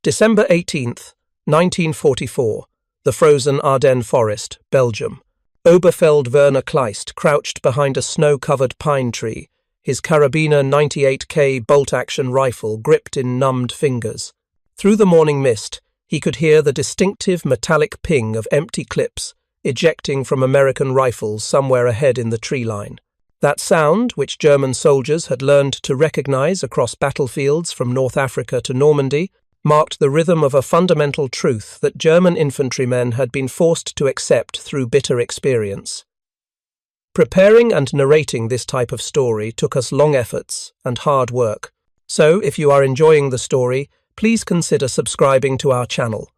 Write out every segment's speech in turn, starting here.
December 18th, 1944, the frozen Ardennes forest, Belgium. Oberfeldwebel Werner Kleist crouched behind a snow-covered pine tree, his carabiner 98K bolt-action rifle gripped in numbed fingers. Through the morning mist, he could hear the distinctive metallic ping of empty clips ejecting from American rifles somewhere ahead in the tree line. That sound, which German soldiers had learned to recognize across battlefields from North Africa to Normandy, marked the rhythm of a fundamental truth that German infantrymen had been forced to accept through bitter experience. Preparing and narrating this type of story took us long efforts and hard work. So, if you are enjoying the story, please consider subscribing to our channel.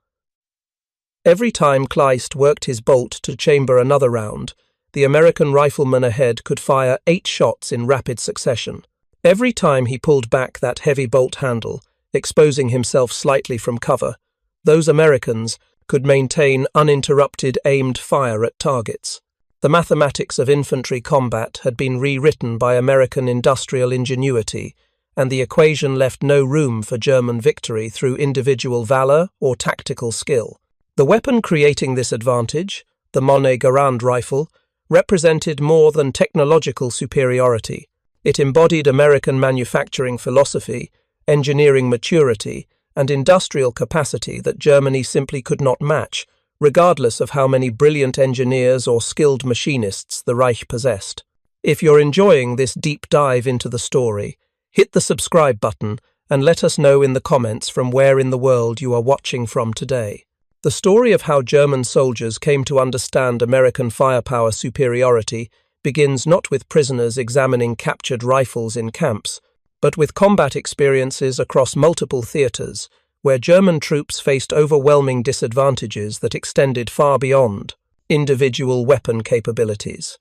Every time Kleist worked his bolt to chamber another round, the American rifleman ahead could fire 8 shots in rapid succession. Every time he pulled back that heavy bolt handle, exposing himself slightly from cover, those Americans could maintain uninterrupted aimed fire at targets. The mathematics of infantry combat had been rewritten by American industrial ingenuity, and the equation left no room for German victory through individual valor or tactical skill. The weapon creating this advantage, the M1 Garand rifle, represented more than technological superiority. It embodied American manufacturing philosophy, engineering maturity, and industrial capacity that Germany simply could not match, regardless of how many brilliant engineers or skilled machinists the Reich possessed. If you're enjoying this deep dive into the story, hit the subscribe button and let us know in the comments from where in the world you are watching from today. The story of how German soldiers came to understand American firepower superiority begins not with prisoners examining captured rifles in camps, but with combat experiences across multiple theaters, where German troops faced overwhelming disadvantages that extended far beyond individual weapon capabilities.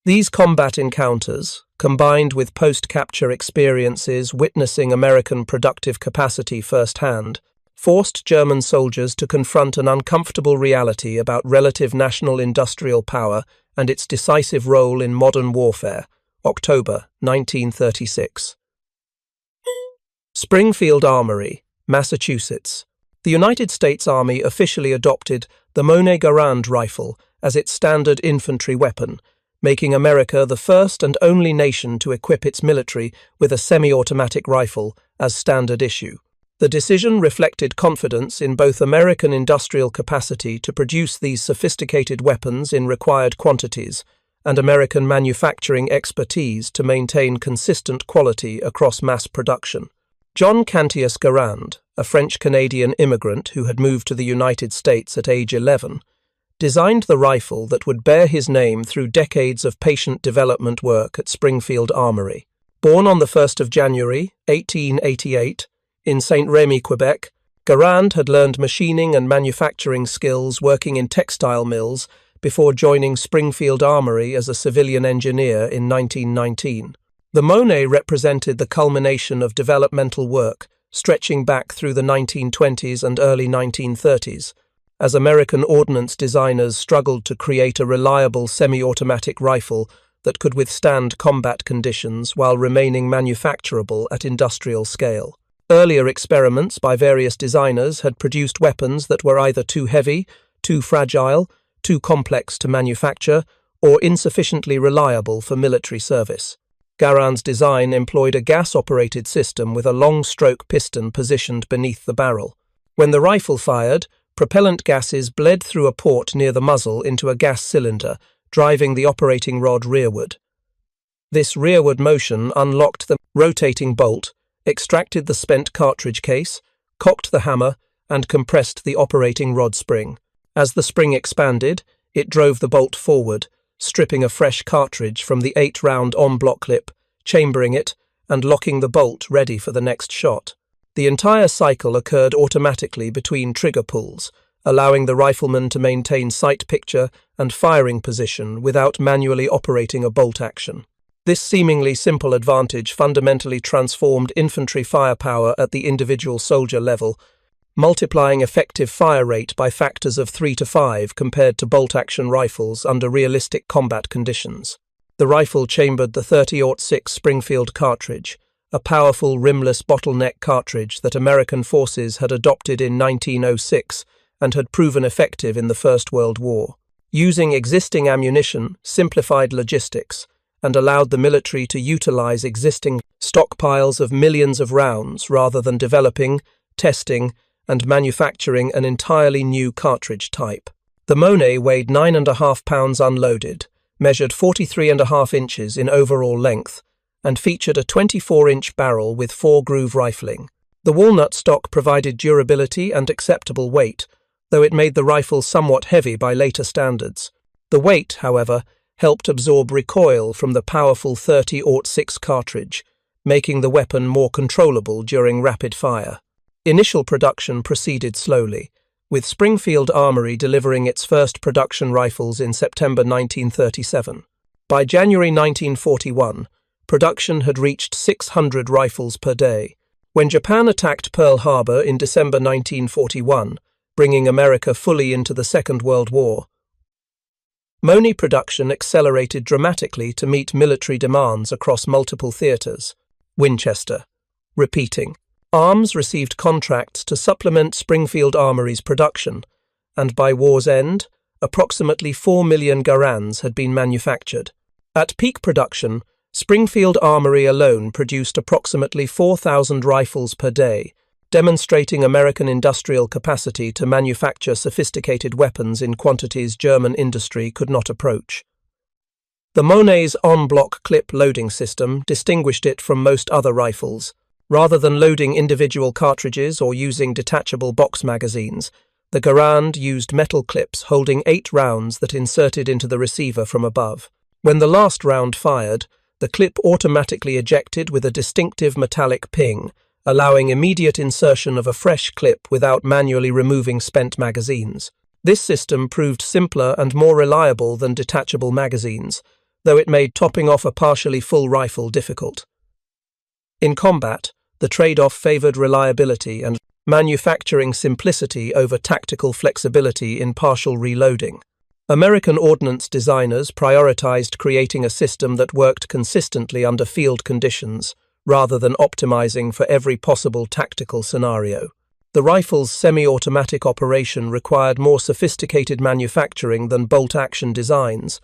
These combat encounters, combined with post-capture experiences witnessing American productive capacity firsthand, forced German soldiers to confront an uncomfortable reality about relative national industrial power and its decisive role in modern warfare. October 1936. Springfield Armory, Massachusetts. The United States Army officially adopted the M1 Garand rifle as its standard infantry weapon, making America the first and only nation to equip its military with a semi-automatic rifle as standard issue. The decision reflected confidence in both American industrial capacity to produce these sophisticated weapons in required quantities and American manufacturing expertise to maintain consistent quality across mass production. John Garand, a French-Canadian immigrant who had moved to the United States at age 11, designed the rifle that would bear his name through decades of patient development work at Springfield Armory. Born on the 1st of January, 1888, in Saint-Rémy, Quebec, Garand had learned machining and manufacturing skills working in textile mills before joining Springfield Armory as a civilian engineer in 1919. The M1 represented the culmination of developmental work stretching back through the 1920s and early 1930s, as American ordnance designers struggled to create a reliable semi-automatic rifle that could withstand combat conditions while remaining manufacturable at industrial scale. Earlier experiments by various designers had produced weapons that were either too heavy, too fragile, too complex to manufacture, or insufficiently reliable for military service. Garand's design employed a gas-operated system with a long-stroke piston positioned beneath the barrel. When the rifle fired, propellant gases bled through a port near the muzzle into a gas cylinder, driving the operating rod rearward. This rearward motion unlocked the rotating bolt, extracted the spent cartridge case, cocked the hammer, and compressed the operating rod spring. As the spring expanded, it drove the bolt forward, stripping a fresh cartridge from the 8-round en-bloc clip, chambering it, and locking the bolt ready for the next shot. The entire cycle occurred automatically between trigger pulls, allowing the rifleman to maintain sight picture and firing position without manually operating a bolt action. This seemingly simple advantage fundamentally transformed infantry firepower at the individual soldier level, multiplying effective fire rate by factors of 3 to 5 compared to bolt-action rifles under realistic combat conditions. The rifle chambered the .30-06 Springfield cartridge, a powerful rimless bottleneck cartridge that American forces had adopted in 1906 and had proven effective in the First World War. Using existing ammunition simplified logistics and allowed the military to utilize existing stockpiles of millions of rounds rather than developing, testing, and manufacturing an entirely new cartridge type. The Monet weighed 9.5 pounds unloaded, measured 43.5 inches in overall length, and featured a 24-inch barrel with 4-groove rifling. The walnut stock provided durability and acceptable weight, though it made the rifle somewhat heavy by later standards. The weight, however, helped absorb recoil from the powerful 30-06 cartridge, making the weapon more controllable during rapid fire. Initial production proceeded slowly, with Springfield Armory delivering its first production rifles in September 1937. By January 1941, production had reached 600 rifles per day. When Japan attacked Pearl Harbor in December 1941, bringing America fully into the Second World War, Monet production accelerated dramatically to meet military demands across multiple theaters. Winchester. Repeating. Arms received contracts to supplement Springfield Armory's production, and by war's end, approximately 4 million Garands had been manufactured. At peak production, Springfield Armory alone produced approximately 4,000 rifles per day, demonstrating American industrial capacity to manufacture sophisticated weapons in quantities German industry could not approach. The Monet's en-bloc clip loading system distinguished it from most other rifles. Rather than loading individual cartridges or using detachable box magazines, the Garand used metal clips holding 8 rounds that inserted into the receiver from above. When the last round fired, the clip automatically ejected with a distinctive metallic ping, allowing immediate insertion of a fresh clip without manually removing spent magazines. This system proved simpler and more reliable than detachable magazines, though it made topping off a partially full rifle difficult. In combat, the trade-off favored reliability and manufacturing simplicity over tactical flexibility in partial reloading. American ordnance designers prioritized creating a system that worked consistently under field conditions, rather than optimizing for every possible tactical scenario. The rifle's semi-automatic operation required more sophisticated manufacturing than bolt-action designs,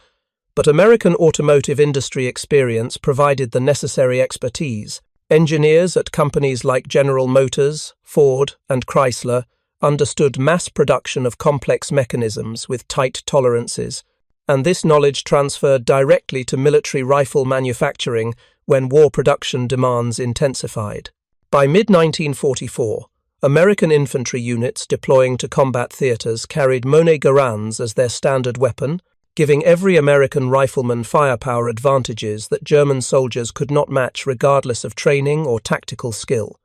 but American automotive industry experience provided the necessary expertise. Engineers at companies like General Motors, Ford, and Chrysler understood mass production of complex mechanisms with tight tolerances, and this knowledge transferred directly to military rifle manufacturing when war production demands intensified. By mid-1944, American infantry units deploying to combat theaters carried Monet Garands as their standard weapon, giving every American rifleman firepower advantages that German soldiers could not match regardless of training or tactical skill.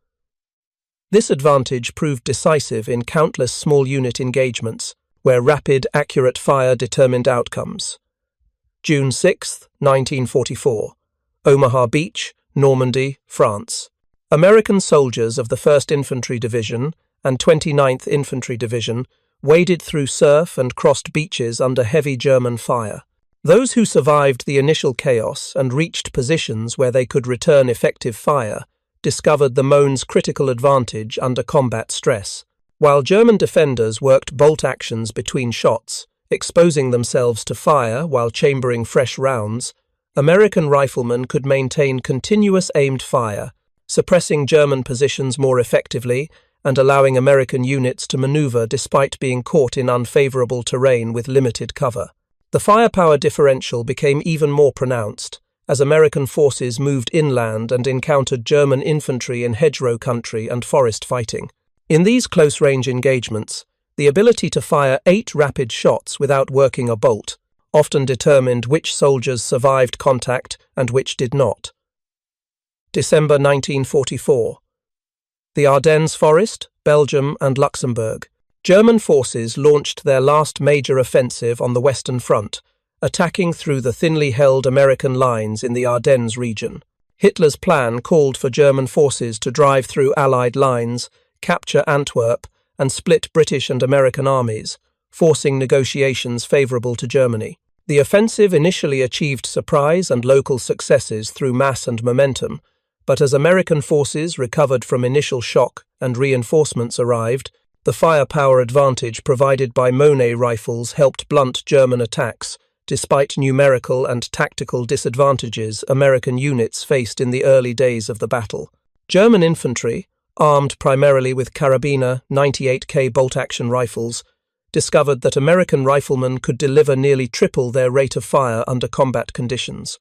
This advantage proved decisive in countless small unit engagements, where rapid, accurate fire determined outcomes. June 6, 1944. Omaha Beach, Normandy, France. American soldiers of the 1st Infantry Division and 29th Infantry Division waded through surf and crossed beaches under heavy German fire. Those who survived the initial chaos and reached positions where they could return effective fire discovered the Mone's critical advantage under combat stress. While German defenders worked bolt actions between shots, exposing themselves to fire while chambering fresh rounds, American riflemen could maintain continuous aimed fire, suppressing German positions more effectively and allowing American units to maneuver despite being caught in unfavorable terrain with limited cover. The firepower differential became even more pronounced as American forces moved inland and encountered German infantry in hedgerow country and forest fighting. In these close-range engagements, the ability to fire 8 rapid shots without working a bolt often determined which soldiers survived contact and which did not. December 1944. The Ardennes Forest, Belgium and Luxembourg. German forces launched their last major offensive on the Western Front, attacking through the thinly held American lines in the Ardennes region. Hitler's plan called for German forces to drive through Allied lines, capture Antwerp, and split British and American armies, forcing negotiations favourable to Germany. The offensive initially achieved surprise and local successes through mass and momentum, But as American forces recovered from initial shock and reinforcements arrived, the firepower advantage provided by Monet rifles helped blunt German attacks, despite numerical and tactical disadvantages American units faced in the early days of the battle. German infantry, armed primarily with carabiner 98K bolt-action rifles, discovered that American riflemen could deliver nearly triple their rate of fire under combat conditions.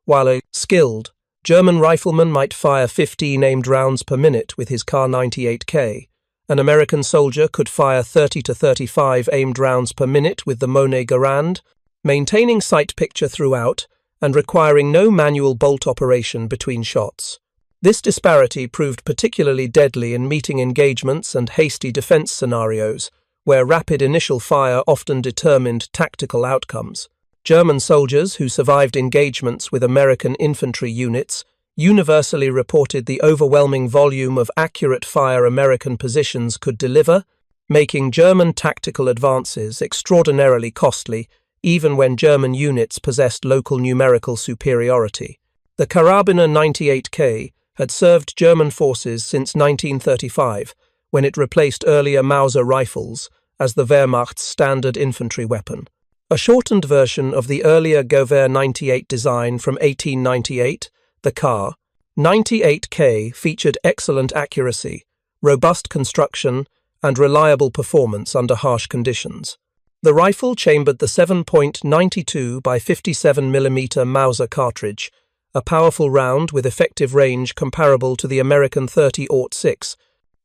While a skilled German rifleman might fire 15 aimed rounds per minute with his Kar 98K, an American soldier could fire 30 to 35 aimed rounds per minute with the M1 Garand, maintaining sight picture throughout and requiring no manual bolt operation between shots. This disparity proved particularly deadly in meeting engagements and hasty defense scenarios, where rapid initial fire often determined tactical outcomes. German soldiers who survived engagements with American infantry units universally reported the overwhelming volume of accurate fire American positions could deliver, making German tactical advances extraordinarily costly, even when German units possessed local numerical superiority. The Karabiner 98K had served German forces since 1935, when it replaced earlier Mauser rifles as the Wehrmacht's standard infantry weapon. A shortened version of the earlier Gewehr 98 design from 1898, the Kar 98K featured excellent accuracy, robust construction, and reliable performance under harsh conditions. The rifle chambered the 7.92 by 57 mm Mauser cartridge, a powerful round with effective range comparable to the American 30-06.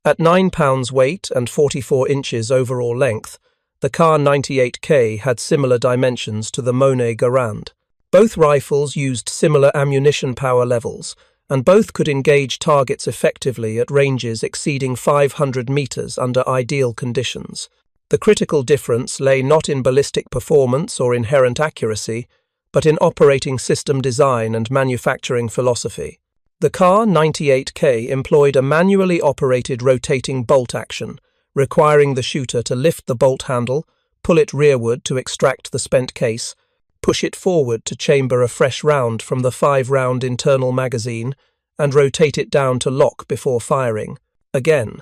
At 9 pounds weight and 44 inches overall length, the Kar 98K had similar dimensions to the M1 Garand. Both rifles used similar ammunition power levels, and both could engage targets effectively at ranges exceeding 500 meters under ideal conditions. The critical difference lay not in ballistic performance or inherent accuracy, but in operating system design and manufacturing philosophy. The Kar 98K employed a manually operated rotating bolt action, requiring the shooter to lift the bolt handle, pull it rearward to extract the spent case, push it forward to chamber a fresh round from the 5-round internal magazine, and rotate it down to lock before firing. Again,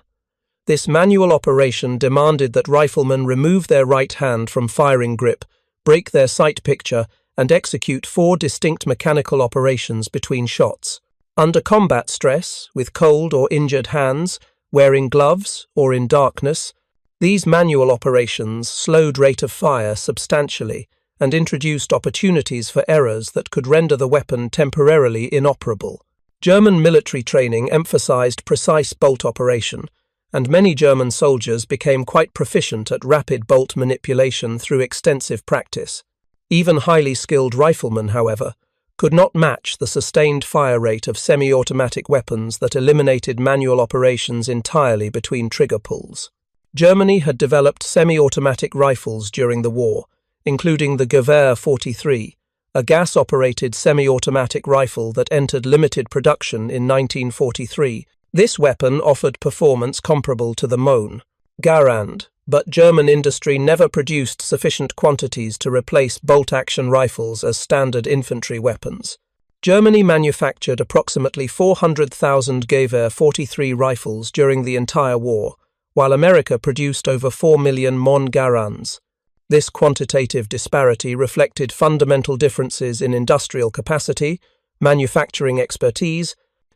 this manual operation demanded that riflemen remove their right hand from firing grip, break their sight picture, and execute 4 distinct mechanical operations between shots. Under combat stress, with cold or injured hands, wearing gloves, or in darkness, these manual operations slowed rate of fire substantially and introduced opportunities for errors that could render the weapon temporarily inoperable. German military training emphasized precise bolt operation, and many German soldiers became quite proficient at rapid bolt manipulation through extensive practice. Even highly skilled riflemen, however, could not match the sustained fire rate of semi-automatic weapons that eliminated manual operations entirely between trigger pulls. Germany had developed semi-automatic rifles during the war, including the Gewehr 43, a gas-operated semi-automatic rifle that entered limited production in 1943. This weapon offered performance comparable to the M1 Garand, but German industry never produced sufficient quantities to replace bolt-action rifles as standard infantry weapons. Germany manufactured approximately 400,000 Gewehr 43 rifles during the entire war, while America produced over 4 million M1 Garands. This quantitative disparity reflected fundamental differences in industrial capacity, manufacturing expertise,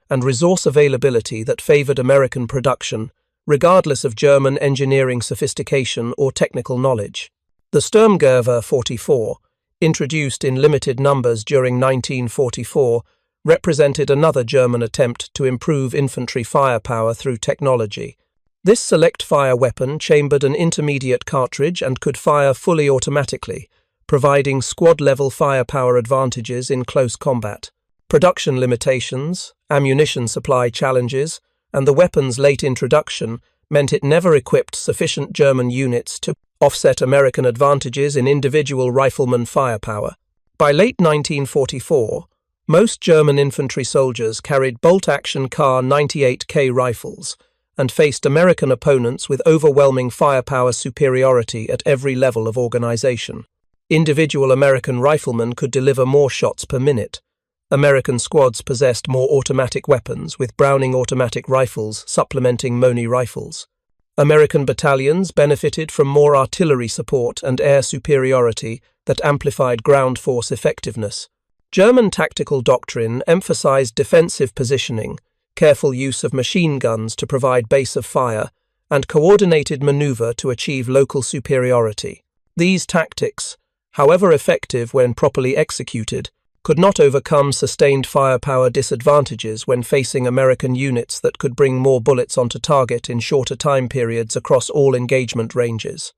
and resource availability that favored American production, regardless of German engineering sophistication or technical knowledge. The Sturmgewehr 44, introduced in limited numbers during 1944, represented another German attempt to improve infantry firepower through technology. This select-fire weapon chambered an intermediate cartridge and could fire fully automatically, providing squad-level firepower advantages in close combat. Production limitations, ammunition supply challenges, and the weapon's late introduction meant it never equipped sufficient German units to offset American advantages in individual rifleman firepower. By late 1944, most German infantry soldiers carried bolt-action Kar 98K rifles and faced American opponents with overwhelming firepower superiority at every level of organization. Individual American riflemen could deliver more shots per minute, American squads possessed more automatic weapons, with Browning automatic rifles supplementing Moni rifles. American battalions benefited from more artillery support and air superiority that amplified ground force effectiveness. German tactical doctrine emphasized defensive positioning, careful use of machine guns to provide base of fire, and coordinated maneuver to achieve local superiority. These tactics, however effective when properly executed, could not overcome sustained firepower disadvantages when facing American units that could bring more bullets onto target in shorter time periods across all engagement ranges.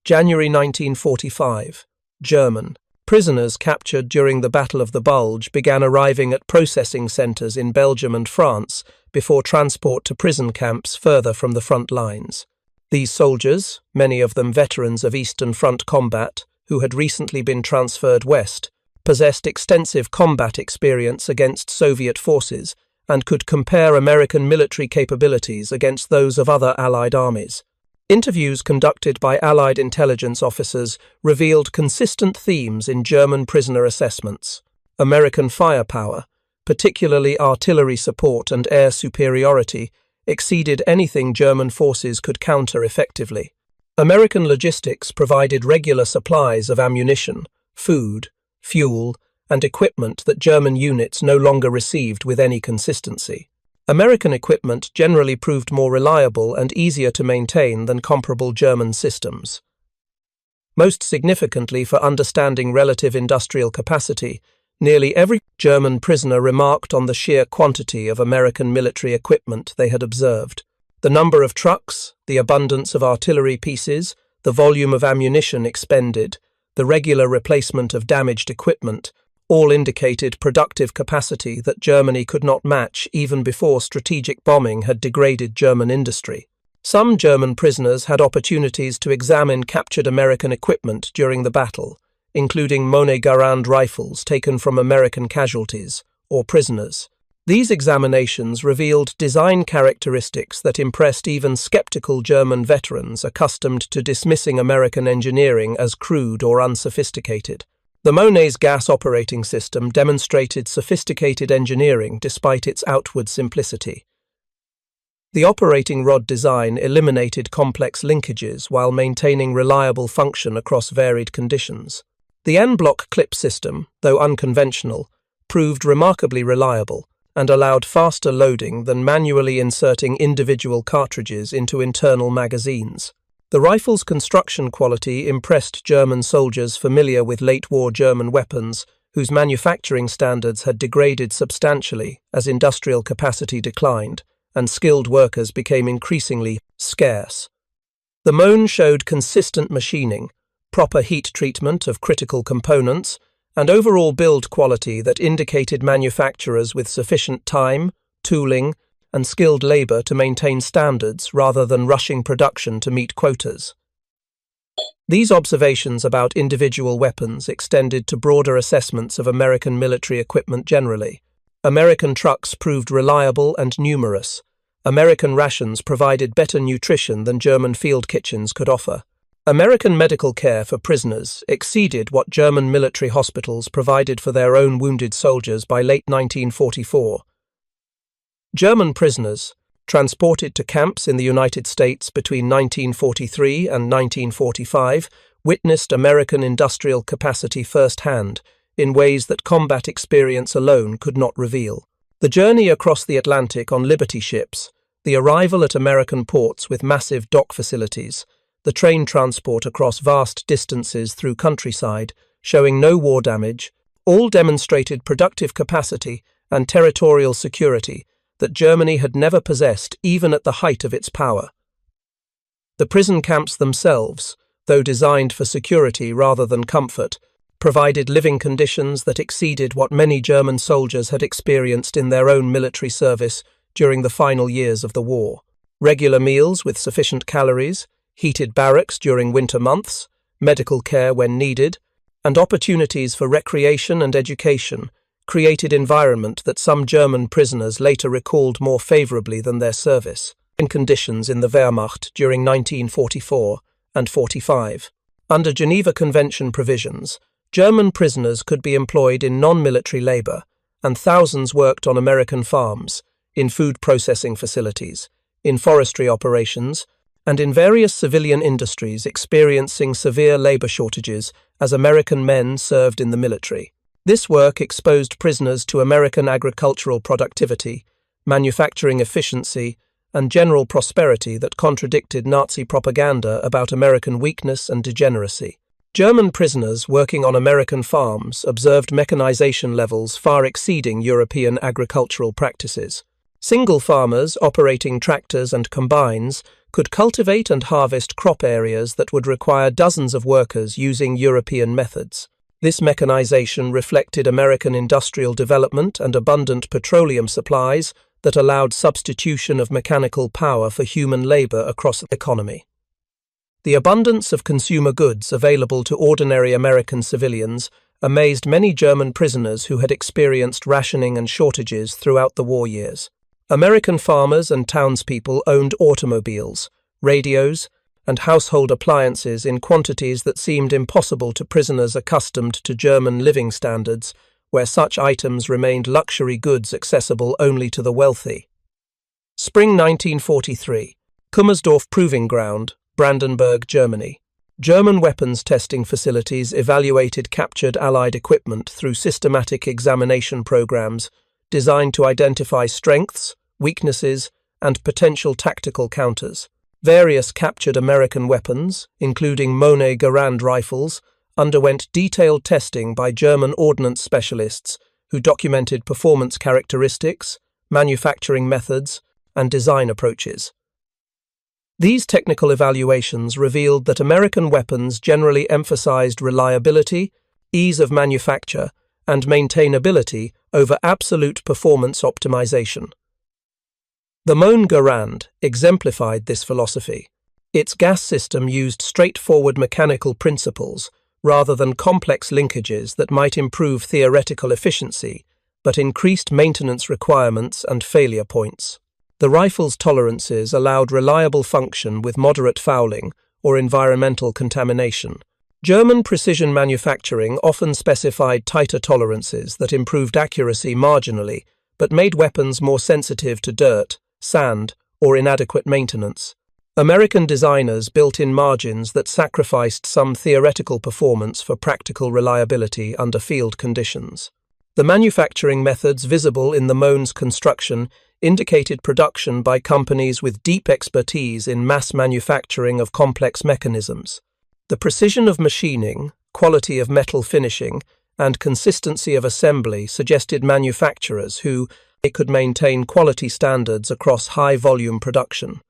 January 1945. German. Prisoners captured during the Battle of the Bulge began arriving at processing centres in Belgium and France before transport to prison camps further from the front lines. These soldiers, many of them veterans of Eastern Front combat, who had recently been transferred west, possessed extensive combat experience against Soviet forces and could compare American military capabilities against those of other Allied armies. Interviews conducted by Allied intelligence officers revealed consistent themes in German prisoner assessments. American firepower, particularly artillery support and air superiority, exceeded anything German forces could counter effectively. American logistics provided regular supplies of ammunition, food, fuel, and equipment that German units no longer received with any consistency. American equipment generally proved more reliable and easier to maintain than comparable German systems. Most significantly for understanding relative industrial capacity, nearly every German prisoner remarked on the sheer quantity of American military equipment they had observed. The number of trucks, the abundance of artillery pieces, the volume of ammunition expended, the regular replacement of damaged equipment, all indicated productive capacity that Germany could not match even before strategic bombing had degraded German industry. Some German prisoners had opportunities to examine captured American equipment during the battle, including M1 Garand rifles taken from American casualties or prisoners. These examinations revealed design characteristics that impressed even skeptical German veterans accustomed to dismissing American engineering as crude or unsophisticated. The M1's gas operating system demonstrated sophisticated engineering despite its outward simplicity. The operating rod design eliminated complex linkages while maintaining reliable function across varied conditions. The N-block clip system, though unconventional, proved remarkably reliable and allowed faster loading than manually inserting individual cartridges into internal magazines. The rifle's construction quality impressed German soldiers familiar with late-war German weapons, whose manufacturing standards had degraded substantially as industrial capacity declined and skilled workers became increasingly scarce. The M1 showed consistent machining, proper heat treatment of critical components, and overall build quality that indicated manufacturers with sufficient time, tooling, and skilled labor to maintain standards rather than rushing production to meet quotas. These observations about individual weapons extended to broader assessments of American military equipment generally. American trucks proved reliable and numerous. American rations provided better nutrition than German field kitchens could offer. American medical care for prisoners exceeded what German military hospitals provided for their own wounded soldiers by late 1944. German prisoners, transported to camps in the United States between 1943 and 1945, witnessed American industrial capacity firsthand in ways that combat experience alone could not reveal. The journey across the Atlantic on Liberty ships, the arrival at American ports with massive dock facilities, the train transport across vast distances through countryside, showing no war damage, all demonstrated productive capacity and territorial security that Germany had never possessed even at the height of its power. The prison camps themselves, though designed for security rather than comfort, provided living conditions that exceeded what many German soldiers had experienced in their own military service during the final years of the war. Regular meals with sufficient calories, heated barracks during winter months, medical care when needed, and opportunities for recreation and education created environment that some German prisoners later recalled more favorably than their service and conditions in the Wehrmacht during 1944 and 45. Under Geneva Convention provisions, German prisoners could be employed in non-military labor, and thousands worked on American farms, in food processing facilities, in forestry operations, and in various civilian industries experiencing severe labor shortages as American men served in the military. This work exposed prisoners to American agricultural productivity, manufacturing efficiency, and general prosperity that contradicted Nazi propaganda about American weakness and degeneracy. German prisoners working on American farms observed mechanization levels far exceeding European agricultural practices. Single farmers operating tractors and combines could cultivate and harvest crop areas that would require dozens of workers using European methods. This mechanization reflected American industrial development and abundant petroleum supplies that allowed substitution of mechanical power for human labor across the economy. The abundance of consumer goods available to ordinary American civilians amazed many German prisoners who had experienced rationing and shortages throughout the war years. American farmers and townspeople owned automobiles, radios, and household appliances in quantities that seemed impossible to prisoners accustomed to German living standards, where such items remained luxury goods accessible only to the wealthy. Spring 1943. Kummersdorf Proving Ground, Brandenburg, Germany. German weapons testing facilities evaluated captured Allied equipment through systematic examination programs designed to identify strengths, weaknesses, and potential tactical counters. Various captured American weapons, including M1 Garand rifles, underwent detailed testing by German ordnance specialists who documented performance characteristics, manufacturing methods, and design approaches. These technical evaluations revealed that American weapons generally emphasized reliability, ease of manufacture, and maintainability over absolute performance optimization. The M1 Garand exemplified this philosophy. Its gas system used straightforward mechanical principles rather than complex linkages that might improve theoretical efficiency, but increased maintenance requirements and failure points. The rifle's tolerances allowed reliable function with moderate fouling or environmental contamination. German precision manufacturing often specified tighter tolerances that improved accuracy marginally, but made weapons more sensitive to dirt, sand, or inadequate maintenance. American designers built in margins that sacrificed some theoretical performance for practical reliability under field conditions. The manufacturing methods visible in the M1's construction indicated production by companies with deep expertise in mass manufacturing of complex mechanisms. The precision of machining, quality of metal finishing, and consistency of assembly suggested manufacturers who could maintain quality standards across high-volume production.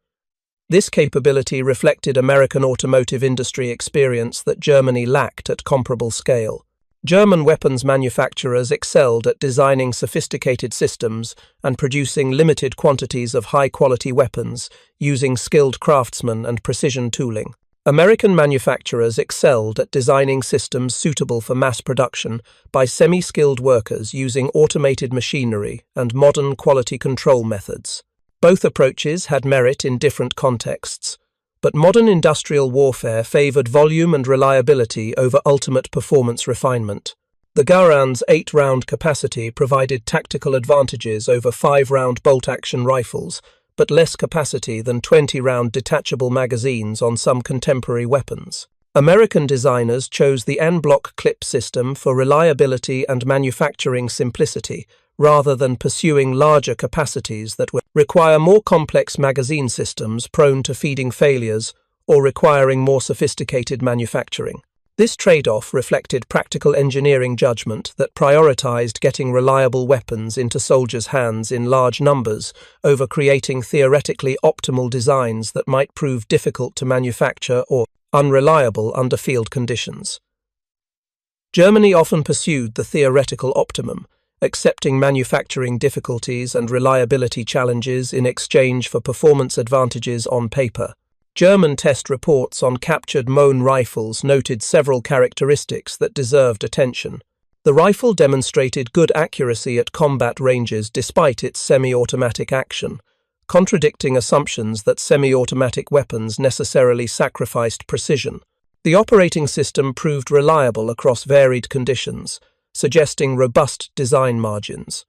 This capability reflected American automotive industry experience that Germany lacked at comparable scale. German weapons manufacturers excelled at designing sophisticated systems and producing limited quantities of high-quality weapons using skilled craftsmen and precision tooling. American manufacturers excelled at designing systems suitable for mass production by semi-skilled workers using automated machinery and modern quality control methods. Both approaches had merit in different contexts, but modern industrial warfare favored volume and reliability over ultimate performance refinement. The Garand's 8-round capacity provided tactical advantages over 5-round bolt-action rifles, but less capacity than 20-round detachable magazines on some contemporary weapons. American designers chose the N-block clip system for reliability and manufacturing simplicity, rather than pursuing larger capacities that would require more complex magazine systems prone to feeding failures or requiring more sophisticated manufacturing. This trade-off reflected practical engineering judgment that prioritized getting reliable weapons into soldiers' hands in large numbers over creating theoretically optimal designs that might prove difficult to manufacture or unreliable under field conditions. Germany often pursued the theoretical optimum, accepting manufacturing difficulties and reliability challenges in exchange for performance advantages on paper. German test reports on captured M1 rifles noted several characteristics that deserved attention. The rifle demonstrated good accuracy at combat ranges despite its semi-automatic action, contradicting assumptions that semi-automatic weapons necessarily sacrificed precision. The operating system proved reliable across varied conditions, suggesting robust design margins.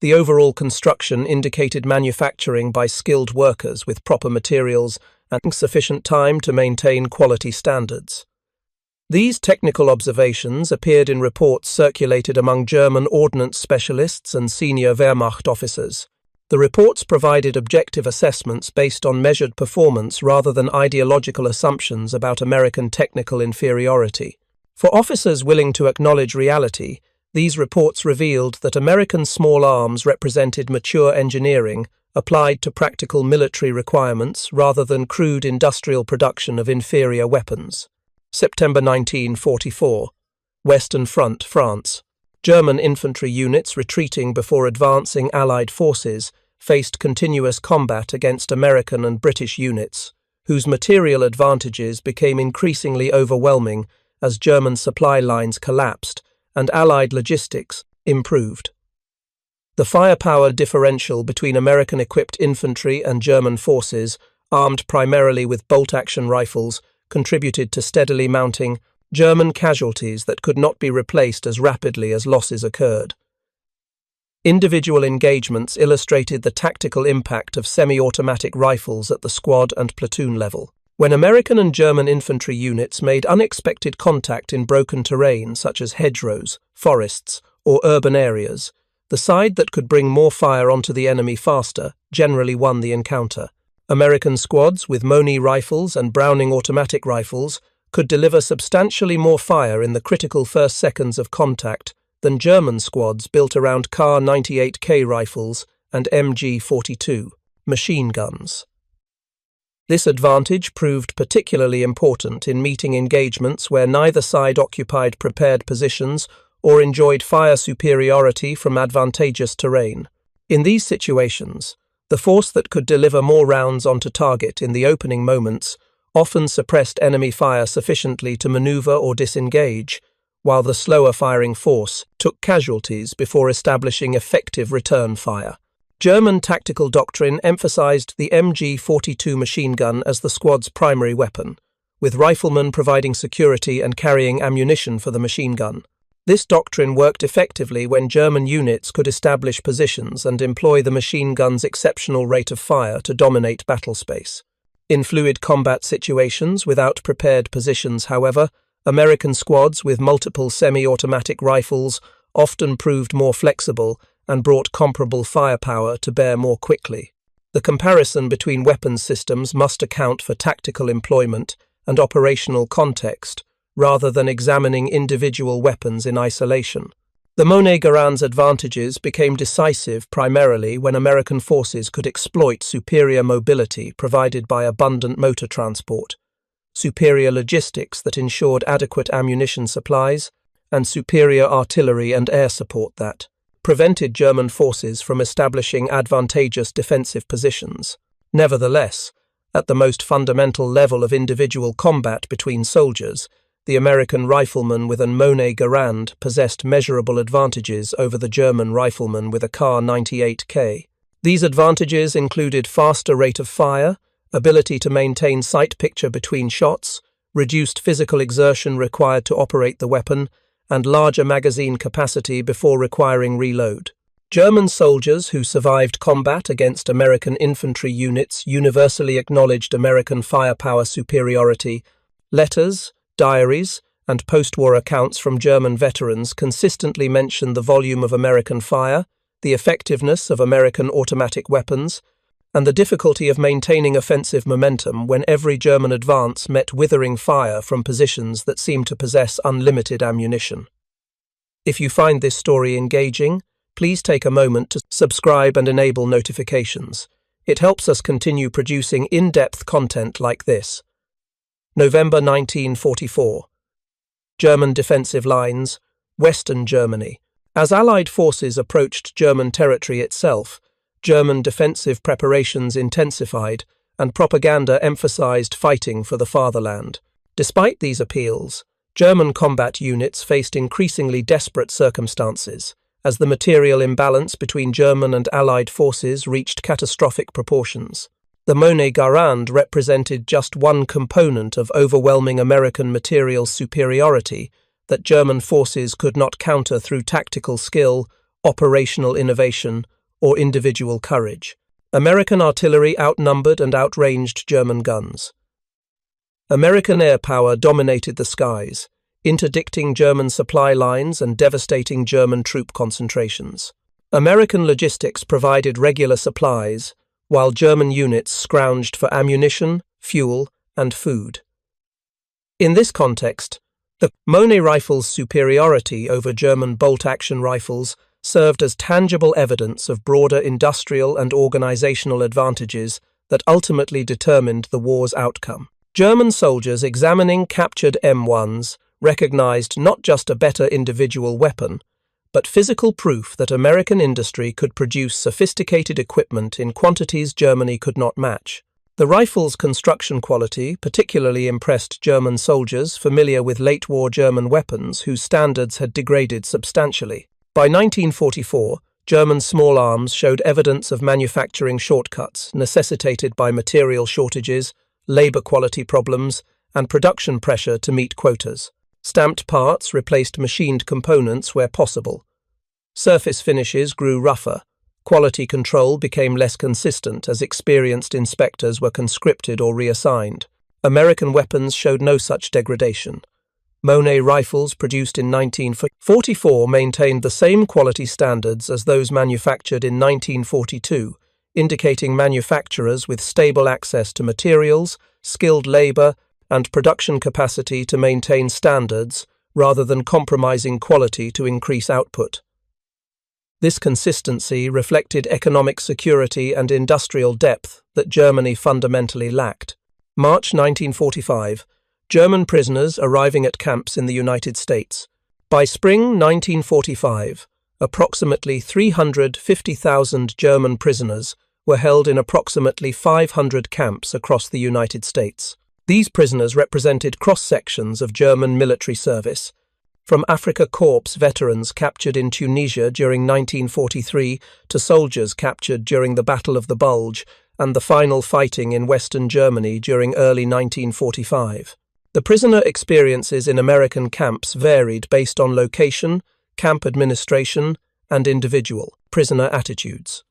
The overall construction indicated manufacturing by skilled workers with proper materials and sufficient time to maintain quality standards. These technical observations appeared in reports circulated among German ordnance specialists and senior Wehrmacht officers. The reports provided objective assessments based on measured performance rather than ideological assumptions about American technical inferiority. For officers willing to acknowledge reality, these reports revealed that American small arms represented mature engineering applied to practical military requirements rather than crude industrial production of inferior weapons. September 1944. Western Front, France. German infantry units retreating before advancing Allied forces faced continuous combat against American and British units, whose material advantages became increasingly overwhelming as German supply lines collapsed and Allied logistics improved. The firepower differential between American-equipped infantry and German forces, armed primarily with bolt-action rifles, contributed to steadily mounting German casualties that could not be replaced as rapidly as losses occurred. Individual engagements illustrated the tactical impact of semi-automatic rifles at the squad and platoon level. When American and German infantry units made unexpected contact in broken terrain such as hedgerows, forests, or urban areas, the side that could bring more fire onto the enemy faster generally won the encounter. American squads with Moni rifles and Browning automatic rifles could deliver substantially more fire in the critical first seconds of contact than German squads built around Kar 98K rifles and MG42 machine guns. This advantage proved particularly important in meeting engagements where neither side occupied prepared positions or enjoyed fire superiority from advantageous terrain. In these situations, the force that could deliver more rounds onto target in the opening moments often suppressed enemy fire sufficiently to maneuver or disengage, while the slower-firing force took casualties before establishing effective return fire. German tactical doctrine emphasized the MG42 machine gun as the squad's primary weapon, with riflemen providing security and carrying ammunition for the machine gun. This doctrine worked effectively when German units could establish positions and employ the machine gun's exceptional rate of fire to dominate battle space. In fluid combat situations without prepared positions, however, American squads with multiple semi-automatic rifles often proved more flexible and brought comparable firepower to bear more quickly. The comparison between weapons systems must account for tactical employment and operational context, rather than examining individual weapons in isolation. The M1 Garand's advantages became decisive primarily when American forces could exploit superior mobility provided by abundant motor transport, superior logistics that ensured adequate ammunition supplies, and superior artillery and air support that prevented German forces from establishing advantageous defensive positions. Nevertheless, at the most fundamental level of individual combat between soldiers, the American rifleman with an M1 Garand possessed measurable advantages over the German rifleman with a Kar 98K. These advantages included faster rate of fire, ability to maintain sight picture between shots, reduced physical exertion required to operate the weapon, and larger magazine capacity before requiring reload. German soldiers who survived combat against American infantry units universally acknowledged American firepower superiority. Letters, diaries, and post-war accounts from German veterans consistently mention the volume of American fire, the effectiveness of American automatic weapons, and the difficulty of maintaining offensive momentum when every German advance met withering fire from positions that seemed to possess unlimited ammunition. If you find this story engaging, please take a moment to subscribe and enable notifications. It helps us continue producing in-depth content like this. November 1944. German defensive lines, Western Germany. As Allied forces approached German territory itself, German defensive preparations intensified and propaganda emphasized fighting for the fatherland. Despite these appeals, German combat units faced increasingly desperate circumstances as the material imbalance between German and Allied forces reached catastrophic proportions. The M1 Garand represented just one component of overwhelming American material superiority that German forces could not counter through tactical skill, operational innovation, or individual courage. American artillery outnumbered and outranged German guns. American air power dominated the skies, interdicting German supply lines and devastating German troop concentrations. American logistics provided regular supplies, while German units scrounged for ammunition, fuel, and food. In this context, the M1 rifle's superiority over German bolt-action rifles served as tangible evidence of broader industrial and organizational advantages that ultimately determined the war's outcome. German soldiers examining captured M1s recognized not just a better individual weapon, but physical proof that American industry could produce sophisticated equipment in quantities Germany could not match. The rifle's construction quality particularly impressed German soldiers familiar with late-war German weapons whose standards had degraded substantially. By 1944, German small arms showed evidence of manufacturing shortcuts necessitated by material shortages, labor quality problems, and production pressure to meet quotas. Stamped parts replaced machined components where possible. Surface finishes grew rougher. Quality control became less consistent as experienced inspectors were conscripted or reassigned. American weapons showed no such degradation. M1 rifles produced in 1944 maintained the same quality standards as those manufactured in 1942, indicating manufacturers with stable access to materials, skilled labor, and production capacity to maintain standards rather than compromising quality to increase output. This consistency reflected economic security and industrial depth that Germany fundamentally lacked. March 1945, German prisoners arriving at camps in the United States. By spring 1945, approximately 350,000 German prisoners were held in approximately 500 camps across the United States. These prisoners represented cross-sections of German military service, from Afrika Korps veterans captured in Tunisia during 1943 to soldiers captured during the Battle of the Bulge and the final fighting in Western Germany during early 1945. The prisoner experiences in American camps varied based on location, camp administration, and individual prisoner attitudes.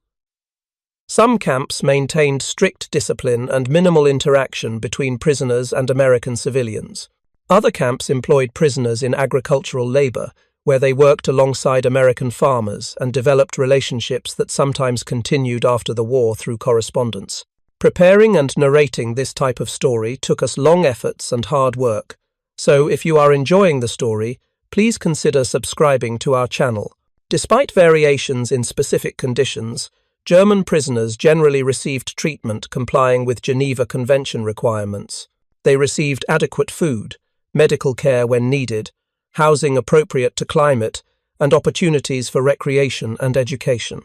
Some camps maintained strict discipline and minimal interaction between prisoners and American civilians. Other camps employed prisoners in agricultural labor, where they worked alongside American farmers and developed relationships that sometimes continued after the war through correspondence. Preparing and narrating this type of story took us long efforts and hard work, so if you are enjoying the story, please consider subscribing to our channel. Despite variations in specific conditions, German prisoners generally received treatment complying with Geneva Convention requirements. They received adequate food, medical care when needed, housing appropriate to climate, and opportunities for recreation and education.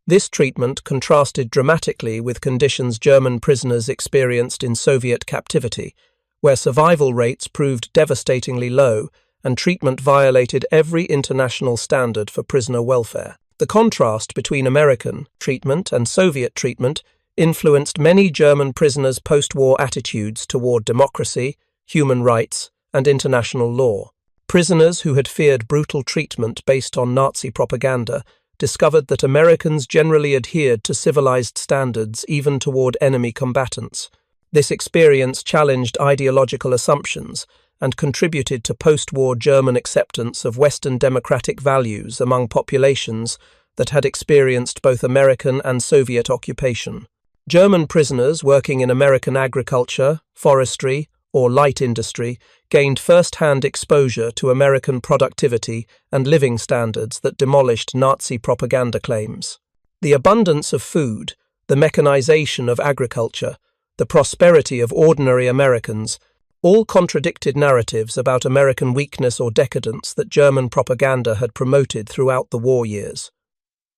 This treatment contrasted dramatically with conditions German prisoners experienced in Soviet captivity, where survival rates proved devastatingly low and treatment violated every international standard for prisoner welfare. The contrast between American treatment and Soviet treatment influenced many German prisoners' post-war attitudes toward democracy, human rights, and international law. Prisoners who had feared brutal treatment based on Nazi propaganda discovered that Americans generally adhered to civilized standards even toward enemy combatants. This experience challenged ideological assumptions and contributed to post-war German acceptance of Western democratic values among populations that had experienced both American and Soviet occupation. German prisoners working in American agriculture, forestry, or light industry gained first-hand exposure to American productivity and living standards that demolished Nazi propaganda claims. The abundance of food, the mechanization of agriculture, the prosperity of ordinary Americans all contradicted narratives about American weakness or decadence that German propaganda had promoted throughout the war years.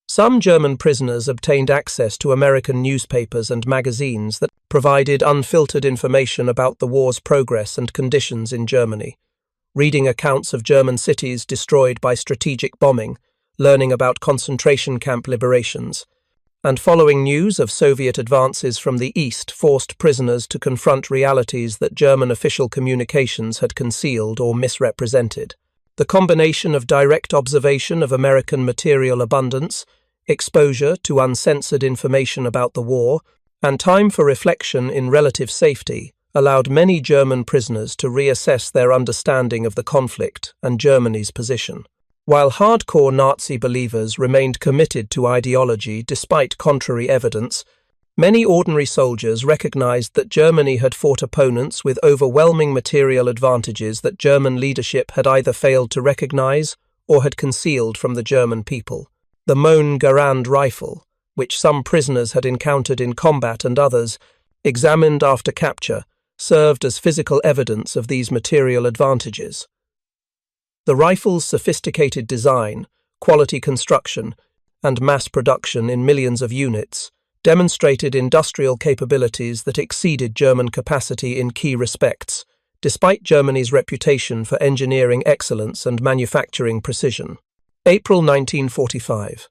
Some German prisoners obtained access to American newspapers and magazines that provided unfiltered information about the war's progress and conditions in Germany. Reading accounts of German cities destroyed by strategic bombing, learning about concentration camp liberations, and following news of Soviet advances from the east forced prisoners to confront realities that German official communications had concealed or misrepresented. The combination of direct observation of American material abundance, exposure to uncensored information about the war, and time for reflection in relative safety allowed many German prisoners to reassess their understanding of the conflict and Germany's position. While hardcore Nazi believers remained committed to ideology despite contrary evidence, many ordinary soldiers recognized that Germany had fought opponents with overwhelming material advantages that German leadership had either failed to recognize or had concealed from the German people. The M1 Garand rifle, which some prisoners had encountered in combat and others, examined after capture, served as physical evidence of these material advantages. The rifle's sophisticated design, quality construction, and mass production in millions of units demonstrated industrial capabilities that exceeded German capacity in key respects, despite Germany's reputation for engineering excellence and manufacturing precision. April 1945.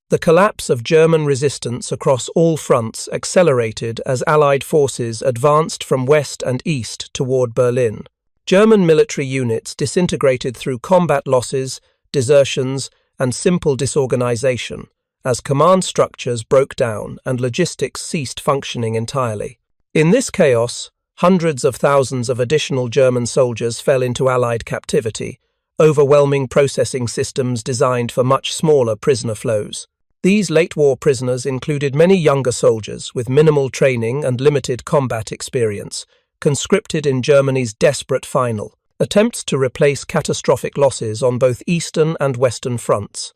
The collapse of German resistance across all fronts accelerated as Allied forces advanced from west and east toward Berlin. German military units disintegrated through combat losses, desertions, and simple disorganization, as command structures broke down and logistics ceased functioning entirely. In this chaos, hundreds of thousands of additional German soldiers fell into Allied captivity, overwhelming processing systems designed for much smaller prisoner flows. These late-war prisoners included many younger soldiers with minimal training and limited combat experience, conscripted in Germany's desperate final attempts to replace catastrophic losses on both eastern and western fronts.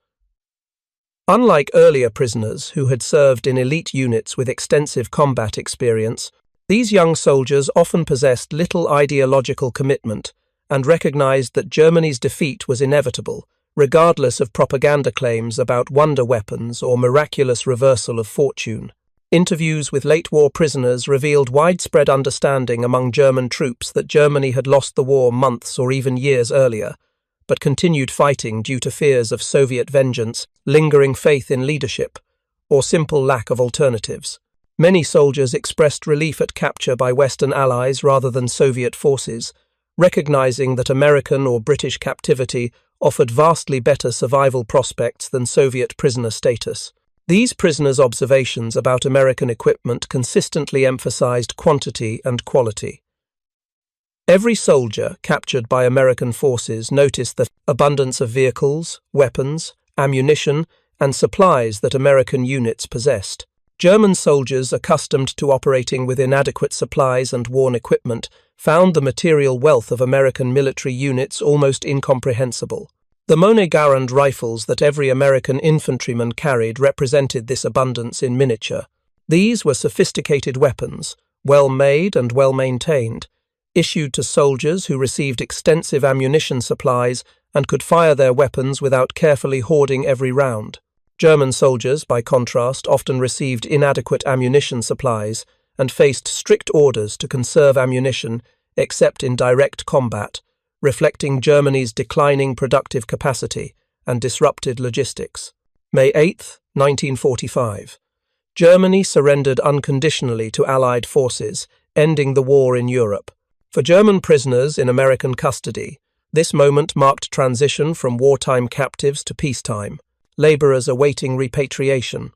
Unlike earlier prisoners who had served in elite units with extensive combat experience, these young soldiers often possessed little ideological commitment and recognized that Germany's defeat was inevitable, regardless of propaganda claims about wonder weapons or miraculous reversal of fortune. Interviews with late-war prisoners revealed widespread understanding among German troops that Germany had lost the war months or even years earlier, but continued fighting due to fears of Soviet vengeance, lingering faith in leadership, or simple lack of alternatives. Many soldiers expressed relief at capture by Western allies rather than Soviet forces, recognizing that American or British captivity offered vastly better survival prospects than Soviet prisoner status. These prisoners' observations about American equipment consistently emphasized quantity and quality. Every soldier captured by American forces noticed the abundance of vehicles, weapons, ammunition, and supplies that American units possessed. German soldiers accustomed to operating with inadequate supplies and worn equipment found the material wealth of American military units almost incomprehensible. The M1 Garand rifles that every American infantryman carried represented this abundance in miniature. These were sophisticated weapons, well-made and well-maintained, issued to soldiers who received extensive ammunition supplies and could fire their weapons without carefully hoarding every round. German soldiers, by contrast, often received inadequate ammunition supplies and faced strict orders to conserve ammunition except in direct combat, reflecting Germany's declining productive capacity and disrupted logistics. May 8, 1945. Germany surrendered unconditionally to Allied forces, ending the war in Europe. For German prisoners in American custody, this moment marked transition from wartime captives to peacetime, laborers awaiting repatriation.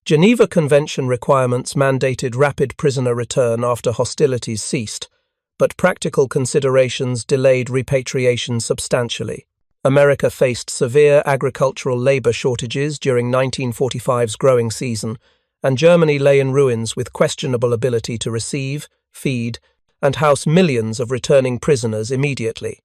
Geneva Convention requirements mandated rapid prisoner return after hostilities ceased, but practical considerations delayed repatriation substantially. America faced severe agricultural labor shortages during 1945's growing season, and Germany lay in ruins with questionable ability to receive, feed, and house millions of returning prisoners immediately.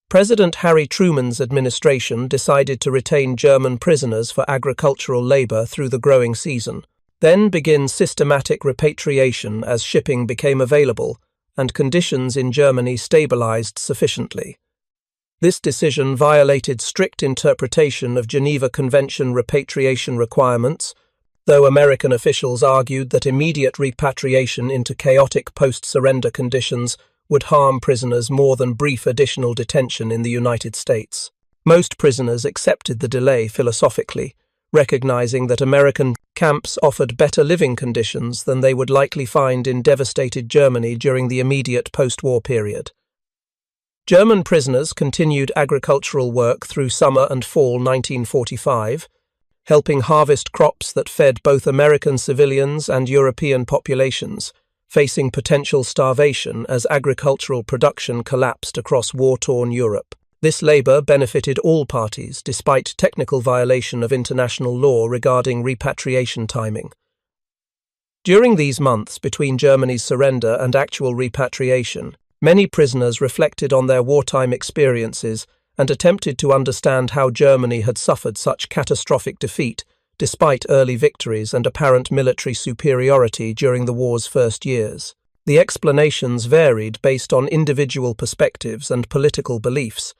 President Harry Truman's administration decided to retain German prisoners for agricultural labor through the growing season, then begin systematic repatriation as shipping became available and conditions in Germany stabilized sufficiently. This decision violated strict interpretation of Geneva Convention repatriation requirements, though American officials argued that immediate repatriation into chaotic post-surrender conditions would harm prisoners more than brief additional detention in the United States. Most prisoners accepted the delay philosophically, recognizing that American camps offered better living conditions than they would likely find in devastated Germany during the immediate post-war period. German prisoners continued agricultural work through summer and fall 1945, helping harvest crops that fed both American civilians and European populations, facing potential starvation as agricultural production collapsed across war-torn Europe. This labor benefited all parties, despite technical violation of international law regarding repatriation timing. During these months between Germany's surrender and actual repatriation, many prisoners reflected on their wartime experiences and attempted to understand how Germany had suffered such catastrophic defeat despite early victories and apparent military superiority during the war's first years. The explanations varied based on individual perspectives and political beliefs,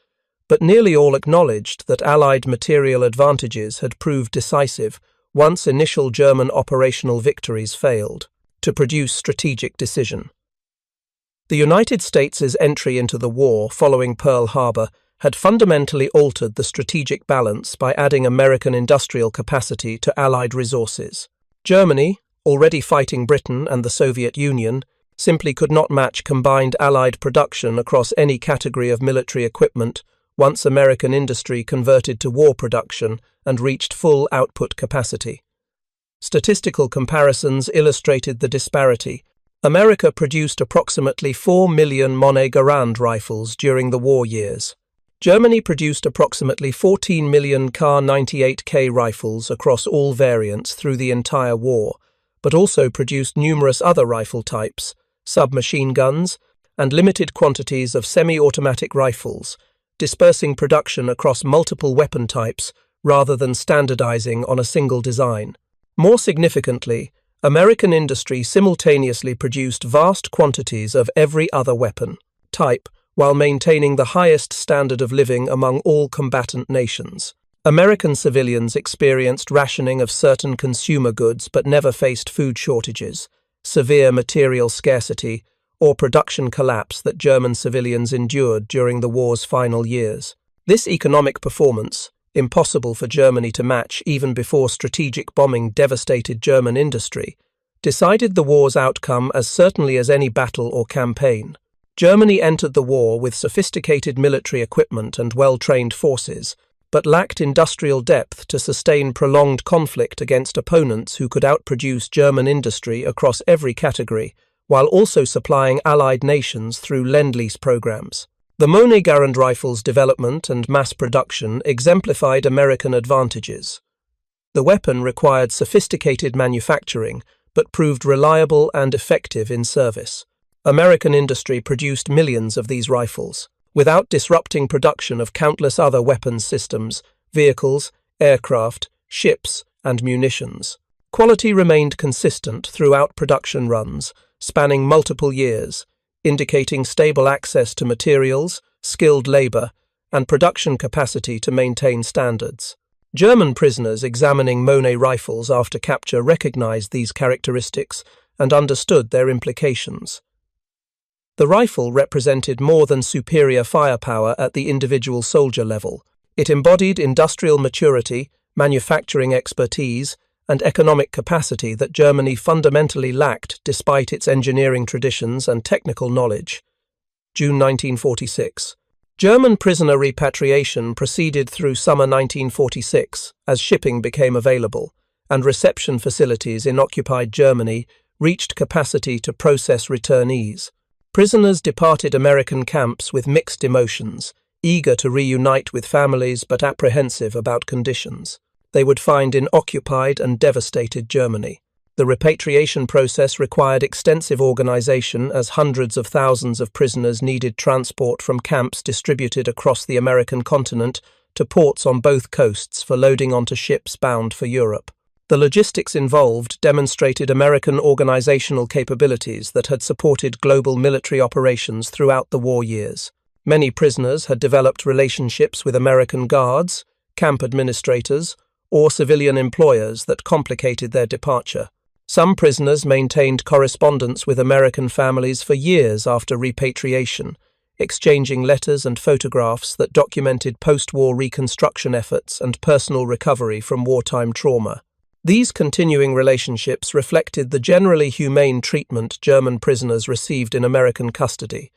but nearly all acknowledged that Allied material advantages had proved decisive once initial German operational victories failed to produce strategic decision. The United States' entry into the war following Pearl Harbor had fundamentally altered the strategic balance by adding American industrial capacity to Allied resources. Germany, already fighting Britain and the Soviet Union, simply could not match combined Allied production across any category of military equipment once American industry converted to war production and reached full output capacity. Statistical comparisons illustrated the disparity. America produced approximately 4 million M1 Garand rifles during the war years. Germany produced approximately 14 million Kar 98K rifles across all variants through the entire war, but also produced numerous other rifle types, submachine guns, and limited quantities of semi-automatic rifles, dispersing production across multiple weapon types rather than standardizing on a single design. More significantly, American industry simultaneously produced vast quantities of every other weapon type while maintaining the highest standard of living among all combatant nations. American civilians experienced rationing of certain consumer goods but never faced food shortages, severe material scarcity, or production collapse that German civilians endured during the war's final years. This economic performance, impossible for Germany to match even before strategic bombing devastated German industry, decided the war's outcome as certainly as any battle or campaign. Germany entered the war with sophisticated military equipment and well-trained forces, but lacked industrial depth to sustain prolonged conflict against opponents who could outproduce German industry across every category, while also supplying Allied nations through Lend-Lease programs. The M1 Garand rifle's development and mass production exemplified American advantages. The weapon required sophisticated manufacturing, but proved reliable and effective in service. American industry produced millions of these rifles, without disrupting production of countless other weapons systems, vehicles, aircraft, ships, and munitions. Quality remained consistent throughout production runs, spanning multiple years, indicating stable access to materials, skilled labor, and production capacity to maintain standards. German prisoners examining M1 rifles after capture recognized these characteristics and understood their implications. The rifle represented more than superior firepower at the individual soldier level. It embodied industrial maturity, manufacturing expertise, and economic capacity that Germany fundamentally lacked despite its engineering traditions and technical knowledge. June 1946. German prisoner repatriation proceeded through summer 1946 as shipping became available, and reception facilities in occupied Germany reached capacity to process returnees. Prisoners departed American camps with mixed emotions, eager to reunite with families but apprehensive about conditions they would find in occupied and devastated Germany. The repatriation process required extensive organization as hundreds of thousands of prisoners needed transport from camps distributed across the American continent to ports on both coasts for loading onto ships bound for Europe. The logistics involved demonstrated American organizational capabilities that had supported global military operations throughout the war years. Many prisoners had developed relationships with American guards, camp administrators, or civilian employers that complicated their departure. Some prisoners maintained correspondence with American families for years after repatriation, exchanging letters and photographs that documented post-war reconstruction efforts and personal recovery from wartime trauma. These continuing relationships reflected the generally humane treatment German prisoners received in American custody,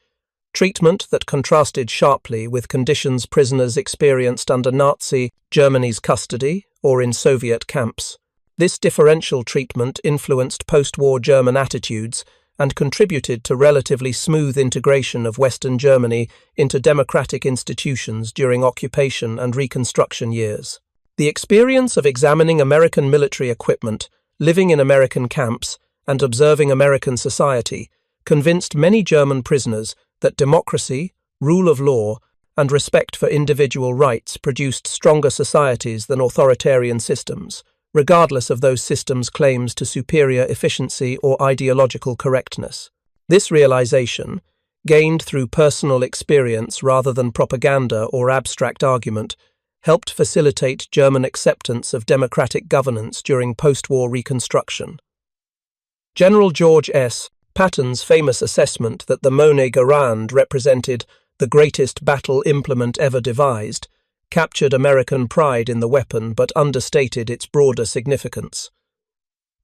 treatment that contrasted sharply with conditions prisoners experienced under Nazi Germany's custody or in Soviet camps. This differential treatment influenced post-war German attitudes and contributed to relatively smooth integration of Western Germany into democratic institutions during occupation and Reconstruction years. The experience of examining American military equipment, living in American camps, and observing American society convinced many German prisoners that democracy, rule of law, and respect for individual rights produced stronger societies than authoritarian systems, regardless of those systems' claims to superior efficiency or ideological correctness. This realization, gained through personal experience rather than propaganda or abstract argument, helped facilitate German acceptance of democratic governance during post-war Reconstruction. General George S. Patton's famous assessment that the M1 Garand represented the greatest battle implement ever devised captured American pride in the weapon but understated its broader significance.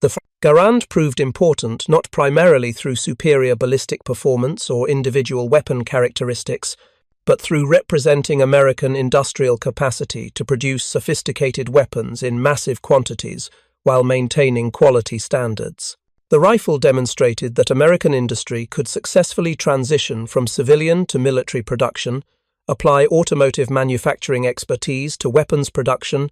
The Garand proved important not primarily through superior ballistic performance or individual weapon characteristics, but through representing American industrial capacity to produce sophisticated weapons in massive quantities while maintaining quality standards. The rifle demonstrated that American industry could successfully transition from civilian to military production, apply automotive manufacturing expertise to weapons production,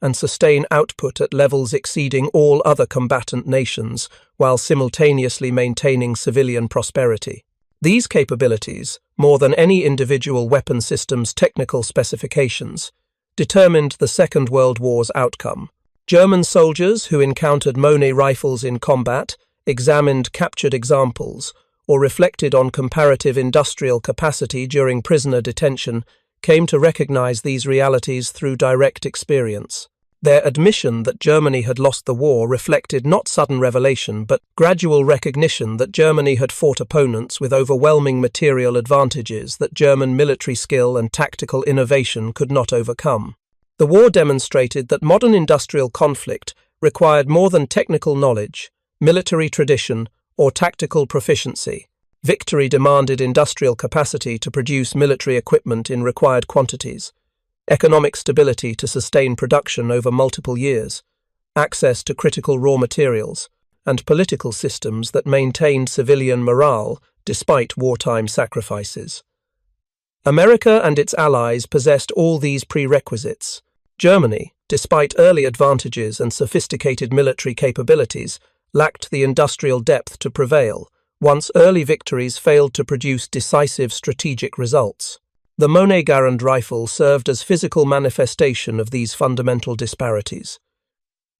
and sustain output at levels exceeding all other combatant nations while simultaneously maintaining civilian prosperity. These capabilities, more than any individual weapon system's technical specifications, determined the Second World War's outcome. German soldiers who encountered M1 rifles in combat, examined captured examples, or reflected on comparative industrial capacity during prisoner detention came to recognize these realities through direct experience. Their admission that Germany had lost the war reflected not sudden revelation but gradual recognition that Germany had fought opponents with overwhelming material advantages that German military skill and tactical innovation could not overcome. The war demonstrated that modern industrial conflict required more than technical knowledge, military tradition, or tactical proficiency. Victory demanded industrial capacity to produce military equipment in required quantities, economic stability to sustain production over multiple years, access to critical raw materials, and political systems that maintained civilian morale despite wartime sacrifices. America and its allies possessed all these prerequisites. Germany, despite early advantages and sophisticated military capabilities, lacked the industrial depth to prevail, once early victories failed to produce decisive strategic results. The M1 Garand rifle served as physical manifestation of these fundamental disparities.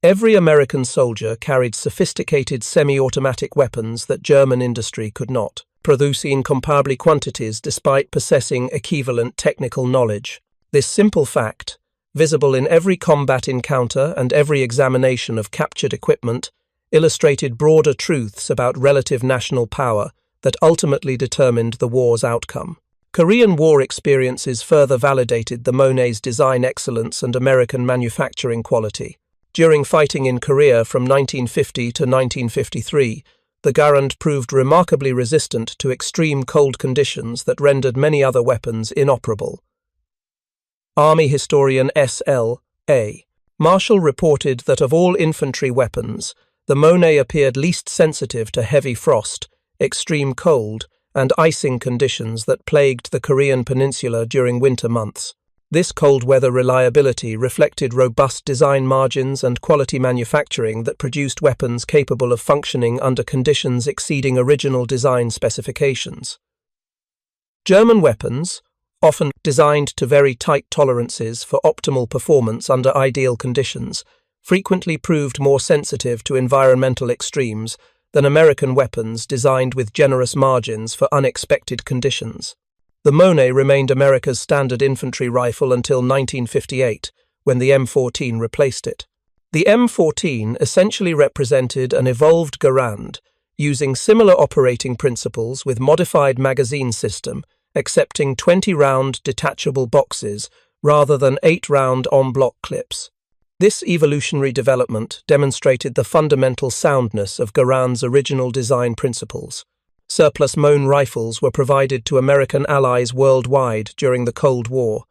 Every American soldier carried sophisticated semi-automatic weapons that German industry could not, produce in comparable quantities despite possessing equivalent technical knowledge. This simple fact, visible in every combat encounter and every examination of captured equipment, illustrated broader truths about relative national power that ultimately determined the war's outcome. Korean War experiences further validated the M1's design excellence and American manufacturing quality. During fighting in Korea from 1950 to 1953, the Garand proved remarkably resistant to extreme cold conditions that rendered many other weapons inoperable. Army historian S.L.A. Marshall reported that of all infantry weapons, the M1 appeared least sensitive to heavy frost, extreme cold, and icing conditions that plagued the Korean peninsula during winter months. This cold weather reliability reflected robust design margins and quality manufacturing that produced weapons capable of functioning under conditions exceeding original design specifications. German weapons, often designed to very tight tolerances for optimal performance under ideal conditions, frequently proved more sensitive to environmental extremes than American weapons designed with generous margins for unexpected conditions. The M1 remained America's standard infantry rifle until 1958, when the M14 replaced it. The M14 essentially represented an evolved Garand, using similar operating principles with modified magazine system accepting 20-round detachable boxes rather than 8-round en-bloc clips. This evolutionary development demonstrated the fundamental soundness of Garand's original design principles. Surplus Mohn rifles were provided to American allies worldwide during the Cold War,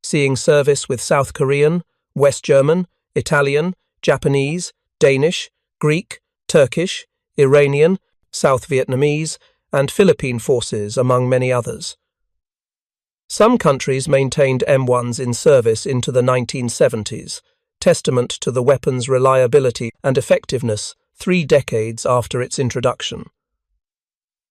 seeing service with South Korean, West German, Italian, Japanese, Danish, Greek, Turkish, Iranian, South Vietnamese, and Philippine forces, among many others. Some countries maintained M1s in service into the 1970s, testament to the weapon's reliability and effectiveness 3 decades after its introduction.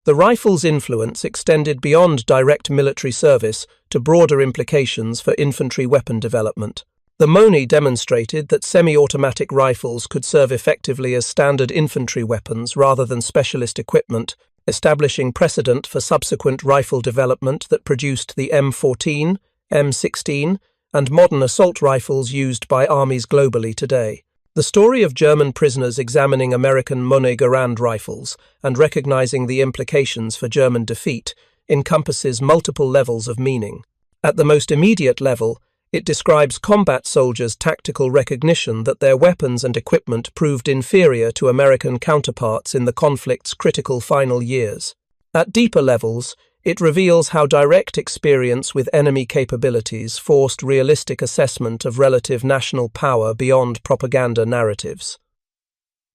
The rifle's influence extended beyond direct military service to broader implications for infantry weapon development. The MONI demonstrated that semi-automatic rifles could serve effectively as standard infantry weapons rather than specialist equipment, establishing precedent for subsequent rifle development that produced the M14, M16, and modern assault rifles used by armies globally today. The story of German prisoners examining American M1 Garand rifles and recognizing the implications for German defeat encompasses multiple levels of meaning. At the most immediate level, it describes combat soldiers' tactical recognition that their weapons and equipment proved inferior to American counterparts in the conflict's critical final years. At deeper levels, it reveals how direct experience with enemy capabilities forced realistic assessment of relative national power beyond propaganda narratives.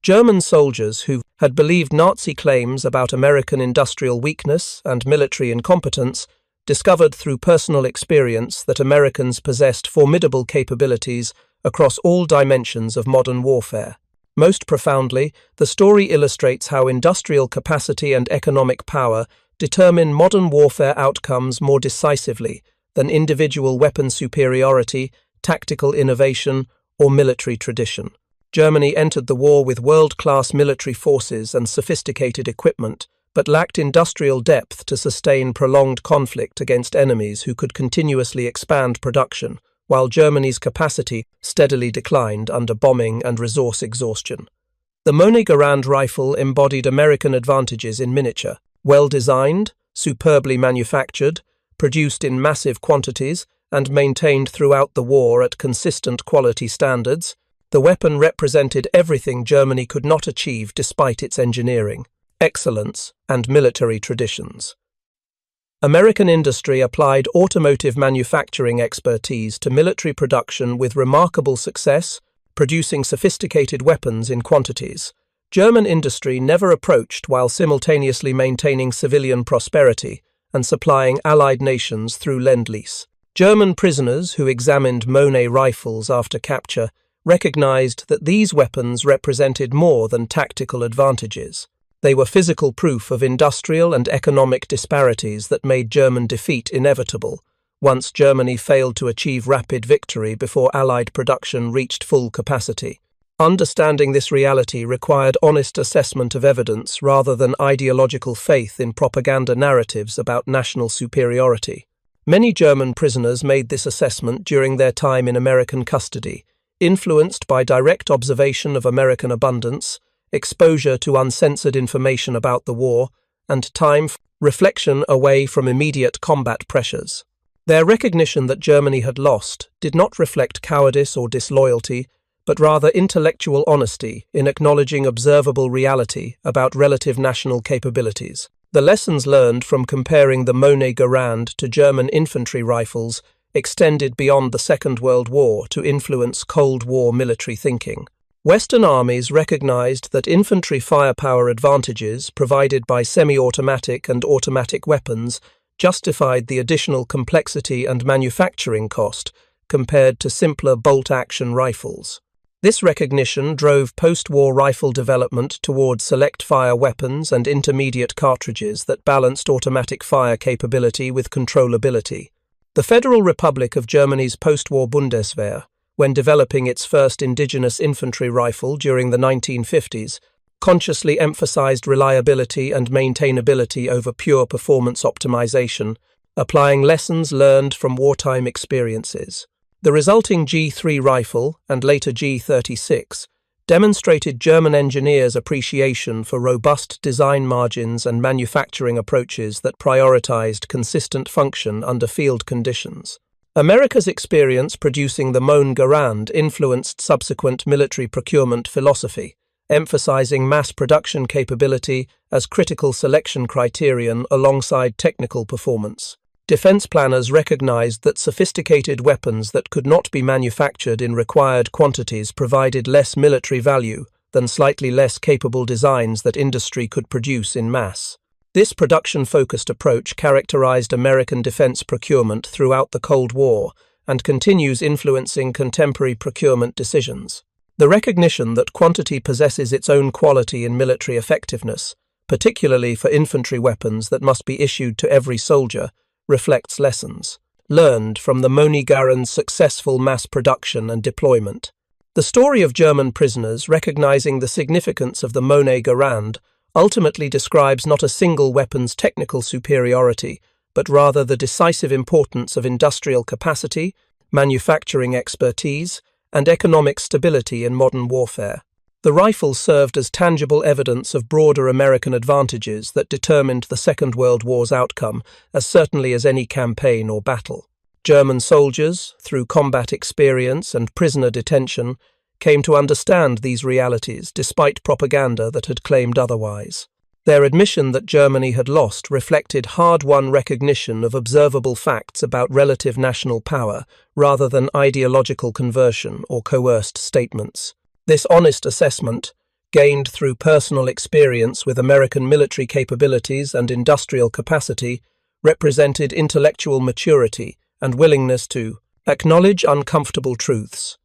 German soldiers who had believed Nazi claims about American industrial weakness and military incompetence discovered through personal experience that Americans possessed formidable capabilities across all dimensions of modern warfare. Most profoundly, the story illustrates how industrial capacity and economic power determine modern warfare outcomes more decisively than individual weapon superiority, tactical innovation, or military tradition. Germany entered the war with world-class military forces and sophisticated equipment, but lacked industrial depth to sustain prolonged conflict against enemies who could continuously expand production, while Germany's capacity steadily declined under bombing and resource exhaustion. The M1 Garand rifle embodied American advantages in miniature. Well-designed, superbly manufactured, produced in massive quantities, and maintained throughout the war at consistent quality standards, the weapon represented everything Germany could not achieve despite its engineering, excellence, and military traditions. American industry applied automotive manufacturing expertise to military production with remarkable success, producing sophisticated weapons in quantities. German industry never approached while simultaneously maintaining civilian prosperity and supplying allied nations through Lend-Lease. German prisoners who examined M1 rifles after capture recognized that these weapons represented more than tactical advantages. They were physical proof of industrial and economic disparities that made German defeat inevitable, once Germany failed to achieve rapid victory before Allied production reached full capacity. Understanding this reality required honest assessment of evidence rather than ideological faith in propaganda narratives about national superiority. Many German prisoners made this assessment during their time in American custody, influenced by direct observation of American abundance, exposure to uncensored information about the war, and time for reflection away from immediate combat pressures. Their recognition that Germany had lost did not reflect cowardice or disloyalty, but rather intellectual honesty in acknowledging observable reality about relative national capabilities. The lessons learned from comparing the M1 Garand to German infantry rifles extended beyond the Second World War to influence Cold War military thinking. Western armies recognized that infantry firepower advantages provided by semi-automatic and automatic weapons justified the additional complexity and manufacturing cost compared to simpler bolt-action rifles. This recognition drove post-war rifle development toward select-fire weapons and intermediate cartridges that balanced automatic fire capability with controllability. The Federal Republic of Germany's post-war Bundeswehr, when developing its first indigenous infantry rifle during the 1950s, consciously emphasized reliability and maintainability over pure performance optimization, applying lessons learned from wartime experiences. The resulting G3 rifle, and later G36, demonstrated German engineers' appreciation for robust design margins and manufacturing approaches that prioritized consistent function under field conditions. America's experience producing the M1 Garand influenced subsequent military procurement philosophy, emphasizing mass production capability as critical selection criterion alongside technical performance. Defense planners recognized that sophisticated weapons that could not be manufactured in required quantities provided less military value than slightly less capable designs that industry could produce in mass. This production-focused approach characterized American defense procurement throughout the Cold War and continues influencing contemporary procurement decisions. The recognition that quantity possesses its own quality in military effectiveness, particularly for infantry weapons that must be issued to every soldier, reflects lessons learned from the M1 Garand's successful mass production and deployment. The story of German prisoners recognizing the significance of the M1 Garand ultimately describes not a single weapon's technical superiority, but rather the decisive importance of industrial capacity, manufacturing expertise, and economic stability in modern warfare. The rifle served as tangible evidence of broader American advantages that determined the Second World War's outcome as certainly as any campaign or battle. German soldiers, through combat experience and prisoner detention, came to understand these realities despite propaganda that had claimed otherwise. Their admission that Germany had lost reflected hard-won recognition of observable facts about relative national power rather than ideological conversion or coerced statements. This honest assessment, gained through personal experience with American military capabilities and industrial capacity, represented intellectual maturity and willingness to acknowledge uncomfortable truths.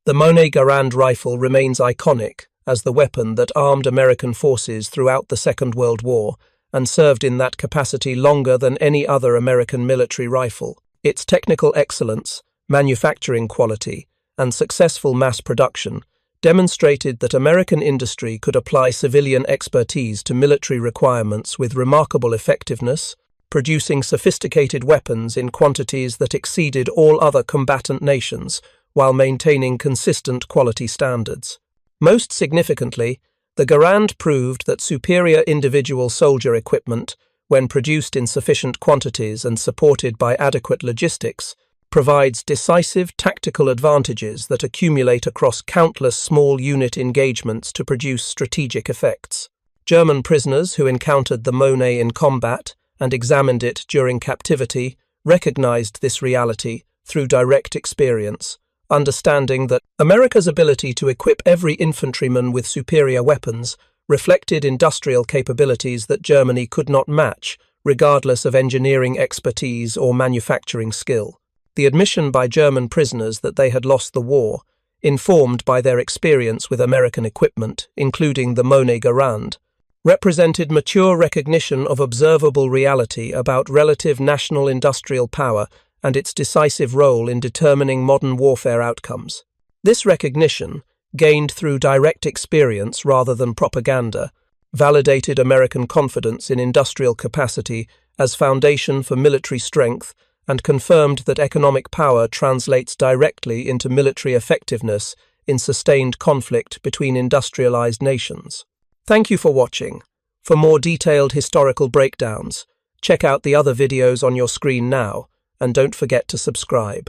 The M1 Garand rifle remains iconic as the weapon that armed American forces throughout the Second World War and served in that capacity longer than any other American military rifle. Its technical excellence, manufacturing quality, and successful mass production demonstrated that American industry could apply civilian expertise to military requirements with remarkable effectiveness, producing sophisticated weapons in quantities that exceeded all other combatant nations while maintaining consistent quality standards. Most significantly, the Garand proved that superior individual soldier equipment, when produced in sufficient quantities and supported by adequate logistics, provides decisive tactical advantages that accumulate across countless small unit engagements to produce strategic effects. German prisoners who encountered the M1 in combat and examined it during captivity recognized this reality through direct experience, understanding that America's ability to equip every infantryman with superior weapons reflected industrial capabilities that Germany could not match, regardless of engineering expertise or manufacturing skill. The admission by German prisoners that they had lost the war, informed by their experience with American equipment, including the M1 Garand, represented mature recognition of observable reality about relative national industrial power and its decisive role in determining modern warfare outcomes. This recognition, gained through direct experience rather than propaganda, validated American confidence in industrial capacity as foundation for military strength and confirmed that economic power translates directly into military effectiveness in sustained conflict between industrialized nations. Thank you for watching. For more detailed historical breakdowns, check out the other videos on your screen now, and don't forget to subscribe.